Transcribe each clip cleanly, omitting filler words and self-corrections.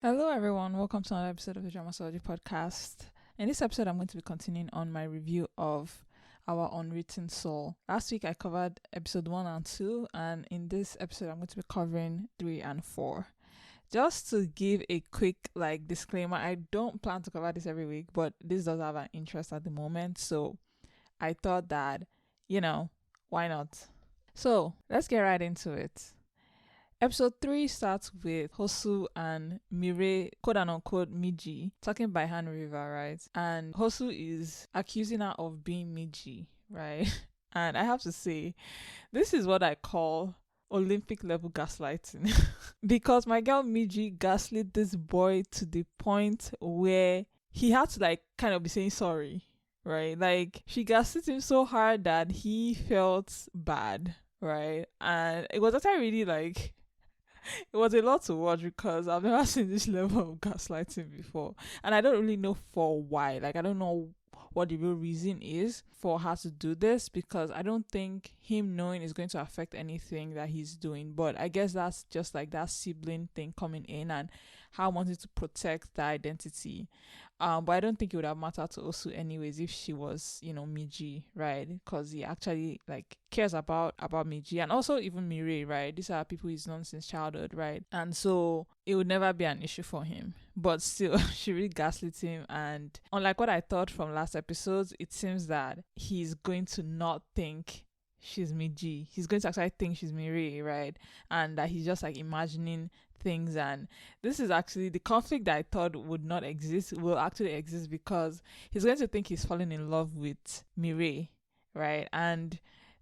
Hello, everyone. Welcome to another episode of the Dramasology podcast. In this episode, I'm going to be continuing on my review of our Unwritten Soul. Last week, I covered episode 1 and 2, and in this episode, I'm going to be covering 3 and 4. Just to give a quick disclaimer, I don't plan to cover this every week, but this does have an interest at the moment, so I thought that, why not? So let's get right into it. Episode 3 starts with Hosu and Mireille, quote unquote, Miji, talking by hand river, right? And Hosu is accusing her of being Miji, right? And I have to say, this is what I call Olympic level gaslighting. Because my girl Miji gaslit this boy to the point where he had to kind of be saying sorry, right? Like she gaslit him so hard that he felt bad, right? And it was actually really it was a lot to watch because I've never seen this level of gaslighting before. And I don't really know for why. I don't know what the real reason is for her to do this, because I don't think him knowing is going to affect anything that he's doing. But I guess that's just that sibling thing coming in and how wanting to protect the identity. But I don't think it would have mattered to Osu anyways if she was, Miji, right? Because he actually cares about Miji, and also even Mireille, right? These are people he's known since childhood, right? And so it would never be an issue for him. But still, she really gaslit him, and unlike what I thought from last episodes, it seems that he's going to not think she's Miji. He's going to actually think she's Mireille, right? And that he's just imagining things. And this is actually the conflict that I thought would not exist will actually exist, because he's going to think he's falling in love with Mireille, right? And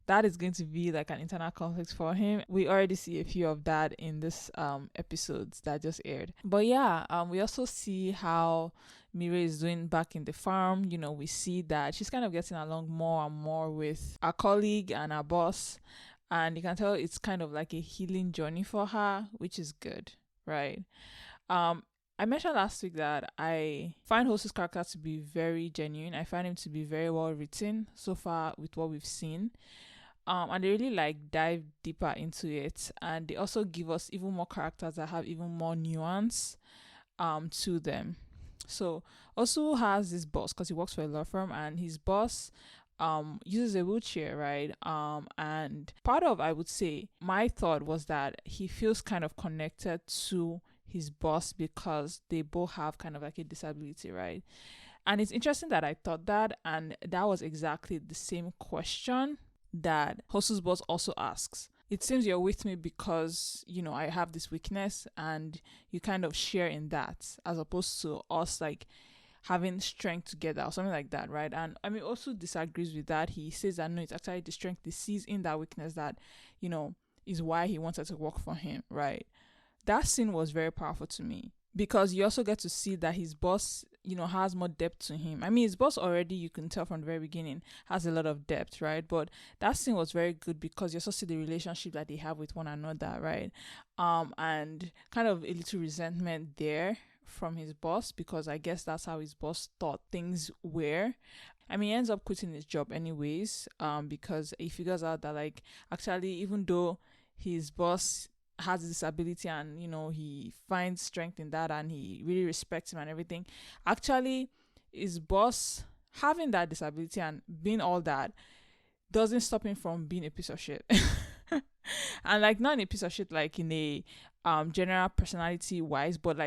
that is going to be an internal conflict for him. We already see a few of that in this episodes that just aired. But yeah, we also see how Mireille is doing back in the farm. We see that she's kind of getting along more and more with our colleague and our boss, and you can tell it's kind of like a healing journey for her, which is good, right? I mentioned last week that I find Hosu's character to be very genuine. I find him to be very well written so far with what we've seen. And they really dive deeper into it, and they also give us even more characters that have even more nuance to them. So Osu has this boss because he works for a law firm, and his boss uses a wheelchair, right? And part of, I would say, my thought was that he feels kind of connected to his boss because they both have kind of a disability, right? And it's interesting that I thought that, and that was exactly the same question that Hosu's boss also asks. It seems you're with me because, I have this weakness, and you kind of share in that, as opposed to us having strength together or something like that, right? And I mean, also disagrees with that. He says that no, it's actually the strength he sees in that weakness that, is why he wanted to work for him, right? That scene was very powerful to me, because you also get to see that his boss, has more depth to him. I mean, his boss already, you can tell from the very beginning, has a lot of depth, right? But that scene was very good because you also see the relationship that they have with one another, right? And kind of a little resentment there from his boss, because I guess that's how his boss thought things were. I mean, he ends up quitting his job anyways, because he figures out that actually, even though his boss has a disability and he finds strength in that and he really respects him and everything, actually his boss having that disability and being all that doesn't stop him from being a piece of shit. And not in a piece of shit in a general personality wise, but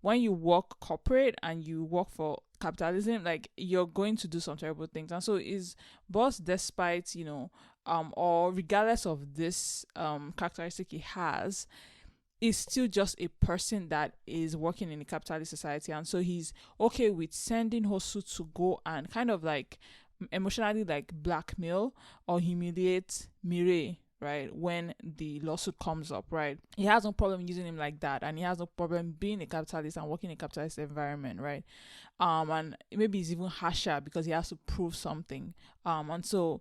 when you work corporate and you work for capitalism, you're going to do some terrible things. And so his boss, despite or regardless of this characteristic he has, is still just a person that is working in a capitalist society. And so he's okay with sending Hosu to go and kind of emotionally blackmail or humiliate Mireille, right, when the lawsuit comes up, right? He has no problem using him like that, and he has no problem being a capitalist and working in a capitalist environment, right? And maybe it's even harsher because he has to prove something. And so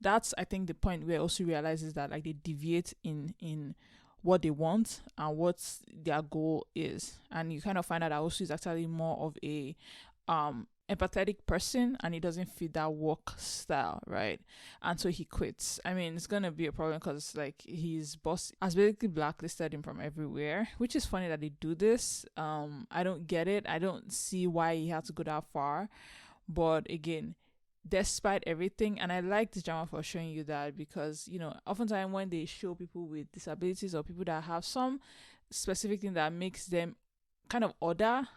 that's, I think, the point where also realizes that they deviate in what they want and what their goal is, and you kind of find out that also is actually more of a empathetic person and he doesn't fit that work style, right? And so he quits. I mean, it's gonna be a problem because like his boss has basically blacklisted him from everywhere, which is funny that they do this. I don't get it. I don't see why he had to go that far. But again, despite everything, and I like this drama for showing you that, because oftentimes when they show people with disabilities or people that have some specific thing that makes them kind of other,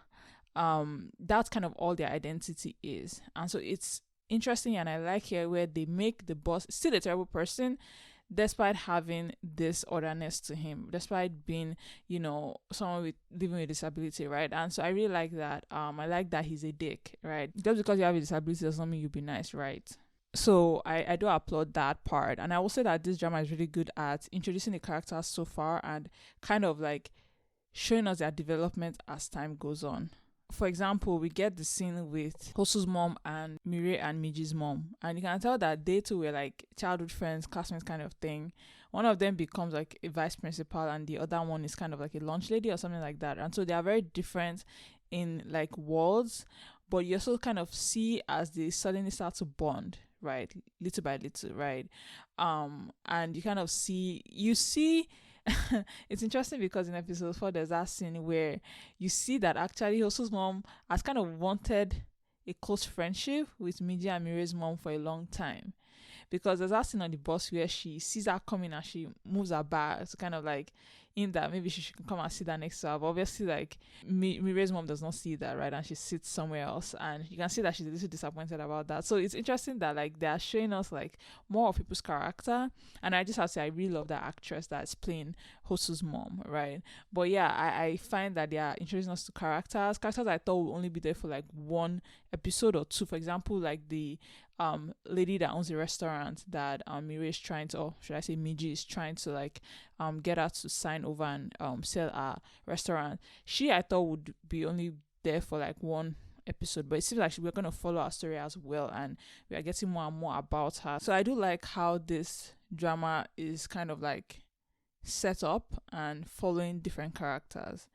that's kind of all their identity is. And so it's interesting, and I like here where they make the boss still a terrible person despite having this otherness to him, despite being someone with living with disability, right? And so I really like that. I like that he's a dick, right? Just because you have a disability does not mean you'll be nice, right? So I do applaud that part, and I will say that this drama is really good at introducing the characters so far and kind of like showing us their development as time goes on. For example, we get the scene with Hosu's mom and Mirie and Miji's mom, and you can tell that they two were like childhood friends, classmates kind of thing. One of them becomes like a vice principal and the other one is kind of like a lunch lady or something like that. And so they are very different in like worlds, but you also kind of see as they suddenly start to bond, right? Little by little, right? And you kind of see it's interesting because in episode 4 there's that scene where you see that actually Hosu's mom has kind of wanted a close friendship with Miji and Mirie's mom for a long time, because there's that scene on the bus where she sees her coming and she moves her back to kind of like in that maybe she should come and sit down next to her, but obviously like Mirie's mom does not see that, right? And she sits somewhere else, and you can see that she's a little disappointed about that. So it's interesting that like they are showing us like more of people's character, and I just have to say I really love that actress that's playing Hosu's mom, right? But yeah, I find that they are introducing us to characters I thought would only be there for like one episode or two. For example, like the lady that owns the restaurant that Mirie is trying to, or should I say Miji is trying to like get her to sign over and sell a restaurant. She, I thought, would be only there for like one episode, but it seems like we're going to follow her story as well, and we are getting more and more about her. So I do like how this drama is kind of set up and following different characters.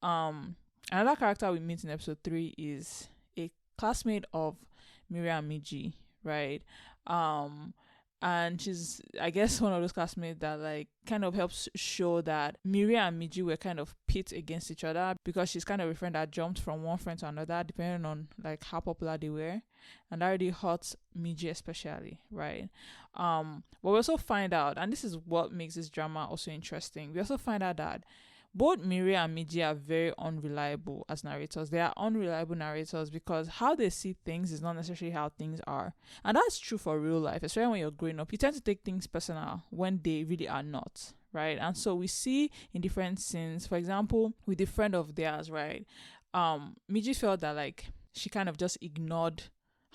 Another character we meet in episode 3 is a classmate of Mirie and Miji, right? And she's, I guess, one of those classmates that kind of helps show that Mirie and Miji were kind of pit against each other, because she's kind of a friend that jumped from one friend to another depending on how popular they were, and that really hurts Miji especially, right? But we also find out, and this is what makes this drama also interesting, we also find out that both Mirie and Miji are very unreliable as narrators. They are unreliable narrators because how they see things is not necessarily how things are. And that's true for real life, especially when you're growing up. You tend to take things personal when they really are not, right? And so we see in different scenes, for example, with a friend of theirs, right? Miji felt that she kind of just ignored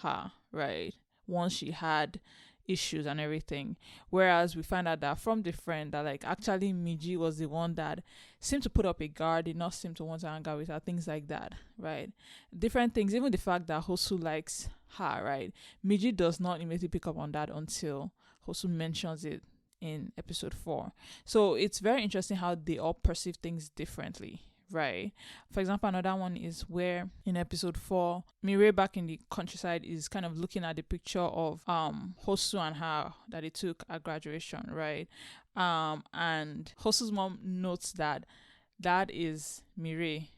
her, right? Once she had issues and everything, whereas we find out that from the friend that actually Miji was the one that seemed to put up a guard, did not seem to want to hang out with her, things like that, right? Different things, even the fact that Hosu likes her, right? Miji does not immediately pick up on that until Hosu mentions it in episode 4. So it's very interesting how they all perceive things differently, right? For example, another one is where in episode 4, Mirie back in the countryside is kind of looking at the picture of Hosu and her that they took at graduation, right? And Hosu's mom notes that is Mirie,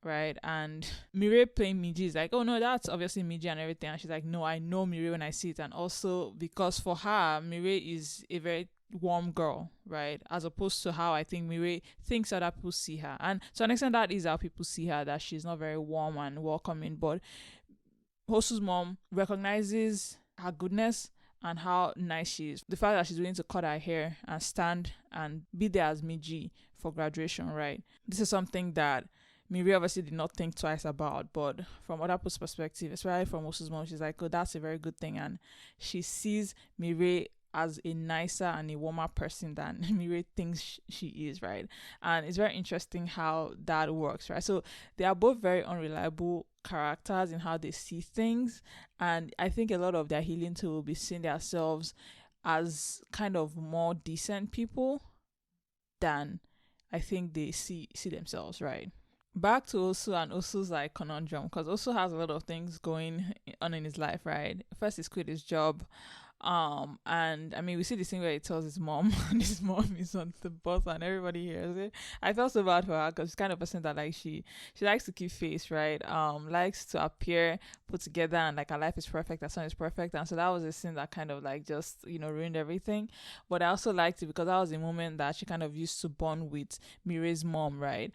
right? And Mirie playing Miji is like, oh no, that's obviously Miji and everything. And she's like, no, I know Mirie when I see it. And also because for her, Mirie is a very warm girl, right? As opposed to how I think Mirie thinks other people see her. And to an extent, that is how people see her, that she's not very warm and welcoming. But Hosu's mom recognizes her goodness and how nice she is. The fact that she's willing to cut her hair and stand and be there as Miji for graduation, right? This is something that Mirie obviously did not think twice about, but from other people's perspective, especially from Hosu's mom, she's like, oh, that's a very good thing. And she sees Mirie as a nicer and a warmer person than Mirie thinks she is, right? And it's very interesting how that works, right? So they are both very unreliable characters in how they see things, and I think a lot of their healing too will be seeing themselves as kind of more decent people than I think they see themselves, right? back to Osu and Osu's like conundrum, because Osu has a lot of things going on in his life, right? First, he's quit his job. And I mean, we see this thing where he tells his mom, and his mom is on the bus, and everybody hears it. I felt so bad for her because she's kind of person that like she likes to keep face, right? Likes to appear put together, and like her life is perfect, her son is perfect, and so that was a scene that kind of like just ruined everything. But I also liked it because that was a moment that she kind of used to bond with Mireille's mom, right?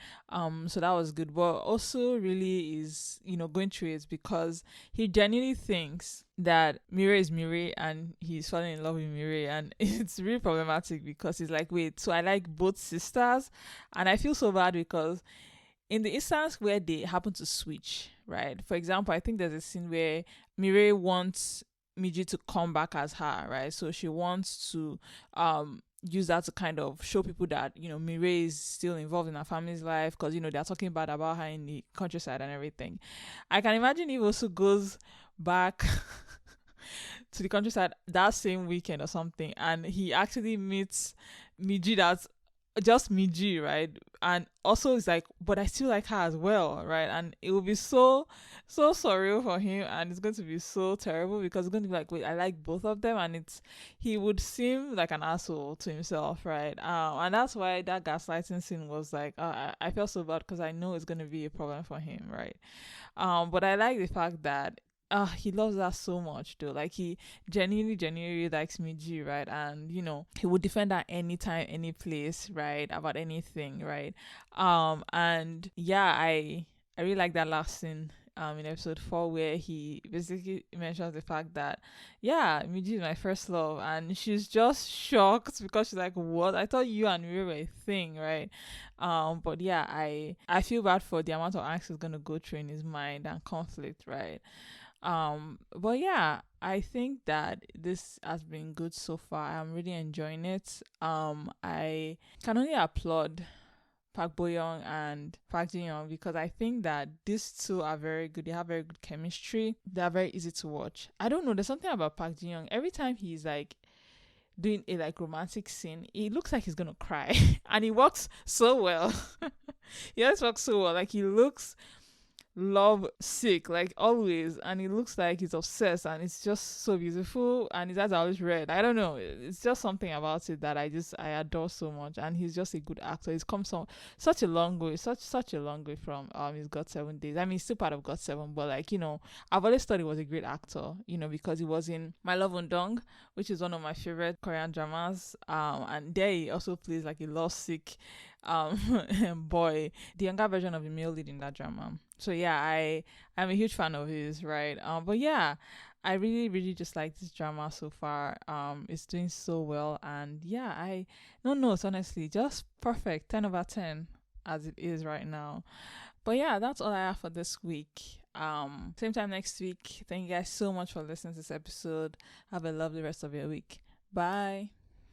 So that was good. But also really is going through it because he genuinely thinks that Mireille is Mireille and he's falling in love with Mireille, and it's really problematic because he's like, wait, so I like both sisters. And I feel so bad because in the instance where they happen to switch, right? For example, I think there's a scene where Mireille wants Miji to come back as her, right? So she wants to use that to kind of show people that Mireille is still involved in her family's life because they're talking bad about her in the countryside and everything. I can imagine if also goes back to the countryside that same weekend or something, and he actually meets Miji, that's just Miji, right? And also it's like, but I still like her as well, right? And it will be so surreal for him, and it's going to be so terrible because it's going to be like, wait, I like both of them, and he would seem like an asshole to himself, right? And that's why that gaslighting scene was like, I felt so bad because I know it's going to be a problem for him, right? But I like the fact that he loves her so much though. Like he genuinely likes Miji, right? And he would defend her anytime, any place, right? About anything, right? And yeah, I really like that last scene in episode 4 where he basically mentions the fact that Miji is my first love, and she's just shocked because she's like, what? I thought you and me were a thing, right? But yeah, I feel bad for the amount of angst he's gonna go through in his mind and conflict, right? But yeah, I think that this has been good so far. I'm really enjoying it. I can only applaud Park Bo Young and Park Ji Young because I think that these two are very good. They have very good chemistry. They are very easy to watch. I don't know. There's something about Park Ji Young. Every time he's like doing a like romantic scene, it looks like he's gonna cry, and he works so well. He always works so well. Like he looks love sick like always, and it looks like he's obsessed, and it's just so beautiful, and his eyes are always red. I don't know, it's just something about it that I adore so much, and he's just a good actor. He's come such a long way, such a long way from his God 7 Days. I mean, he's still part of God 7, but like I've always thought he was a great actor, because he was in My Love Undong, which is one of my favorite Korean dramas, and there he also plays like a lovesick boy, the younger version of the male lead in that drama. So yeah, I'm a huge fan of his, right? But yeah, I really really just like this drama so far. It's doing so well, and yeah, I no notes honestly, just perfect, 10/10 as it is right now. But yeah, that's all I have for this week. Same time next week. Thank you guys so much for listening to this episode. Have a lovely rest of your week. Bye.